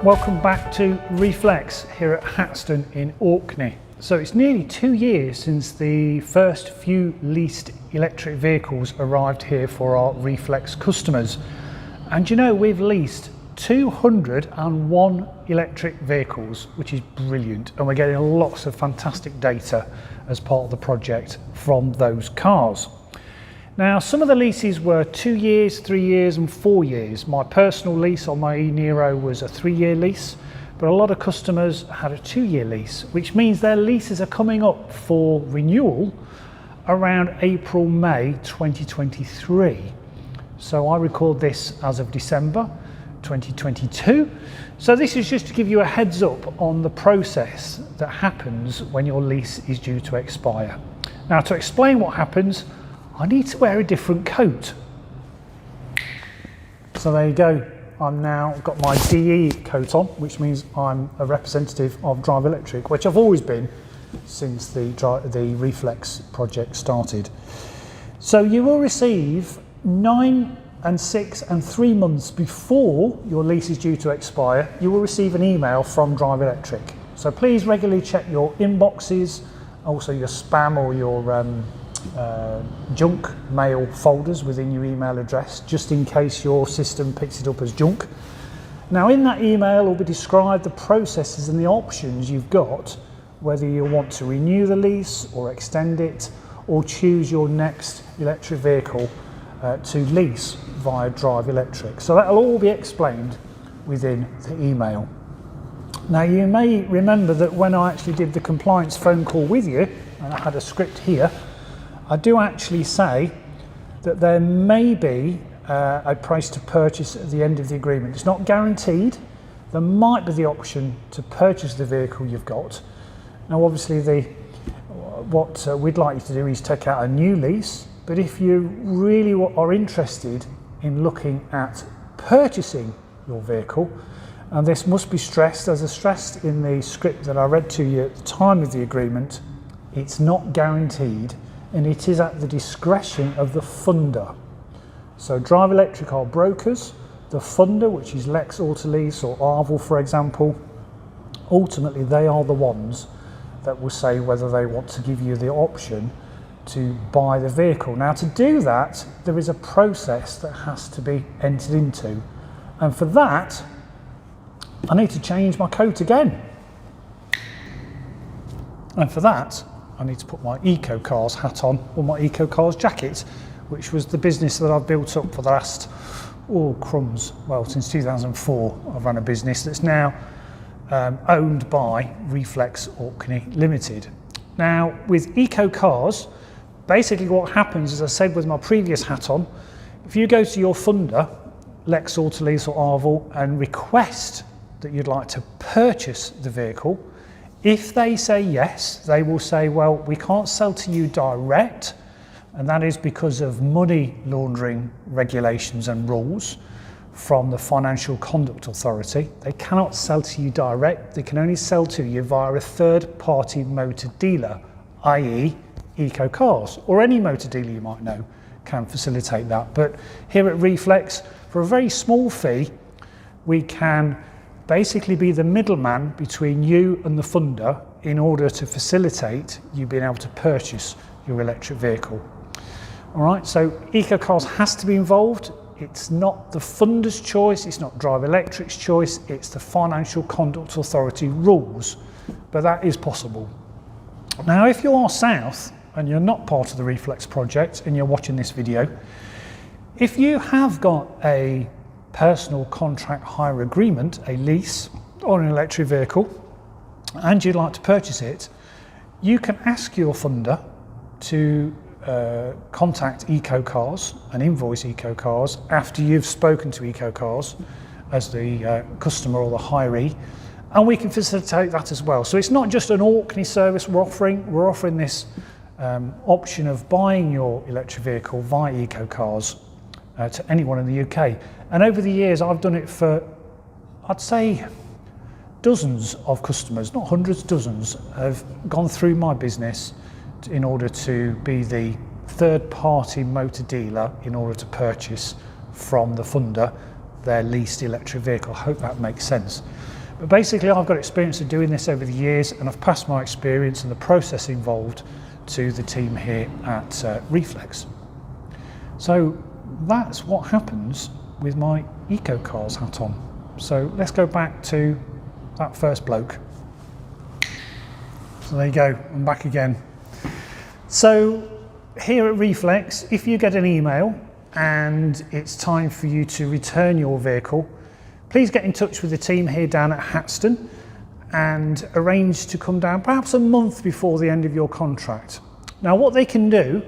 Welcome back to ReFLEX here at Hatston in Orkney. So it's nearly 2 years since the first few leased electric vehicles arrived here for our ReFLEX customers. And you know, we've leased 201 electric vehicles, which is brilliant. And we're getting lots of fantastic data as part of the project from those cars. Now, some of the leases were 2 years, 3 years and 4 years. My personal lease on my e-Niro was a 3-year lease, but a lot of customers had a 2-year lease, which means their leases are coming up for renewal around April, May 2023. So I record this as of December 2022. So this is just to give you a heads up on the process that happens when your lease is due to expire. Now, to explain what happens, I need to wear a different coat. So there you go. I'm now got my DE coat on, which means I'm a representative of Drive Electric, which I've always been since the ReFLEX project started. So you will receive 9 and 6 and 3 months before your lease is due to expire, you will receive an email from Drive Electric. So please regularly check your inboxes, also your spam or your junk mail folders within your email address, just in case your system picks it up as junk. Now, in that email will be described the processes and the options you've got, whether you want to renew the lease or extend it or choose your next electric vehicle to lease via Drive Electric. So that'll all be explained within the email. Now, you may remember that when I actually did the compliance phone call with you, and I had a script here, I do actually say that there may be a price to purchase at the end of the agreement. It's not guaranteed. There might be the option to purchase the vehicle you've got. Now, obviously, what we'd like you to do is take out a new lease, but if you really are interested in looking at purchasing your vehicle, and this must be stressed, as I stressed in the script that I read to you at the time of the agreement, it's not guaranteed, and it is at the discretion of the funder. So Drive Electric are brokers. The funder, which is Lex Autolease or Arval, for example, ultimately they are the ones that will say whether they want to give you the option to buy the vehicle. Now, to do that, there is a process that has to be entered into. And for that, I need to change my coat again. And for that, I need to put my Ecocars hat on, or my Ecocars jacket, which was the business that I've built up for the last, since 2004. I've run a business that's now owned by ReFLEX Orkney Limited. Now, with Ecocars, basically what happens, as I said with my previous hat on, if you go to your funder, Lex Autolease or Arval, and request that you'd like to purchase the vehicle, if they say yes, they will say, well, we can't sell to you direct, and that is because of money laundering regulations and rules from the Financial Conduct Authority. They cannot sell to you direct, they can only sell to you via a third-party motor dealer, i.e. Ecocars, or any motor dealer you might know can facilitate that. But here at ReFLEX, for a very small fee, we can basically be the middleman between you and the funder in order to facilitate you being able to purchase your electric vehicle. All right, so Ecocars has to be involved. It's not the funder's choice, it's not Drive Electric's choice, it's the Financial Conduct Authority rules, but that is possible. Now, if you are south and you're not part of the ReFLEX project and you're watching this video, if you have got a personal contract hire agreement, a lease or an electric vehicle, and you'd like to purchase it, you can ask your funder to contact Ecocars and invoice Ecocars after you've spoken to Ecocars as the customer or the hiree, and we can facilitate that as well. So it's not just an Orkney service we're offering this option of buying your electric vehicle via Ecocars to anyone in the UK. And over the years, I've done it for, I'd say, dozens of customers, not hundreds, dozens, have gone through my business in order to be the third-party motor dealer in order to purchase from the funder their leased electric vehicle. I hope that makes sense. But basically I've got experience of doing this over the years, and I've passed my experience and the process involved to the team here at ReFLEX. So that's what happens with my Ecocars hat on. So let's go back to that first bloke. So there you go, I'm back again. So here at ReFLEX, if you get an email and it's time for you to return your vehicle, please get in touch with the team here down at Hatston and arrange to come down perhaps a month before the end of your contract. Now what they can do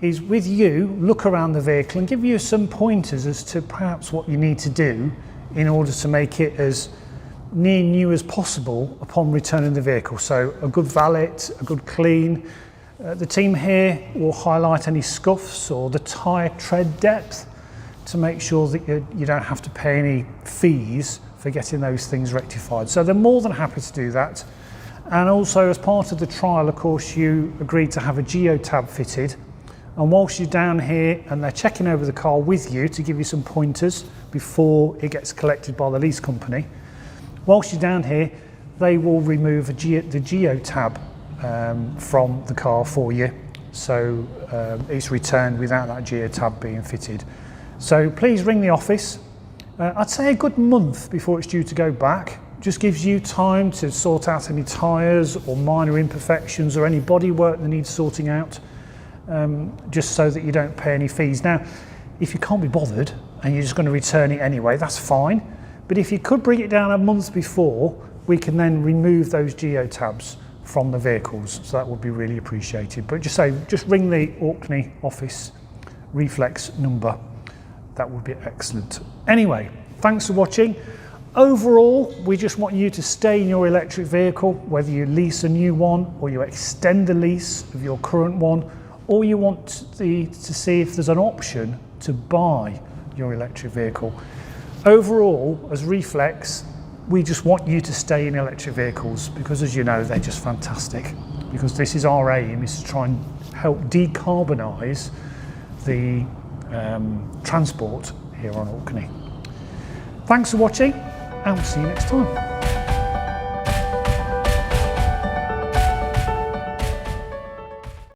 is, with you, look around the vehicle and give you some pointers as to perhaps what you need to do in order to make it as near new as possible upon returning the vehicle. So a good valet, a good clean. The team here will highlight any scuffs or the tyre tread depth to make sure that you don't have to pay any fees for getting those things rectified. So they're more than happy to do that. And also, as part of the trial, of course, you agreed to have a geo-tab fitted. And whilst you're down here and they're checking over the car with you to give you some pointers before it gets collected by the lease company, whilst you're down here, they will remove the geo-tab from the car for you. So it's returned without that geo-tab being fitted. So please ring the office. I'd say a good month before it's due to go back. Just gives you time to sort out any tyres or minor imperfections or any bodywork that needs sorting out. Just so that you don't pay any fees. Now, if you can't be bothered and you're just going to return it anyway, that's fine. But if you could bring it down a month before, we can then remove those geo-tabs from the vehicles. So that would be really appreciated. But just ring the Orkney office ReFLEX number. That would be excellent. Anyway, thanks for watching. Overall, we just want you to stay in your electric vehicle, whether you lease a new one or you extend the lease of your current one, or you want to see if there's an option to buy your electric vehicle. Overall, as ReFLEX, we just want you to stay in electric vehicles because, as you know, they're just fantastic. Because this is our aim, is to try and help decarbonise the transport here on Orkney. Thanks for watching, and we'll see you next time.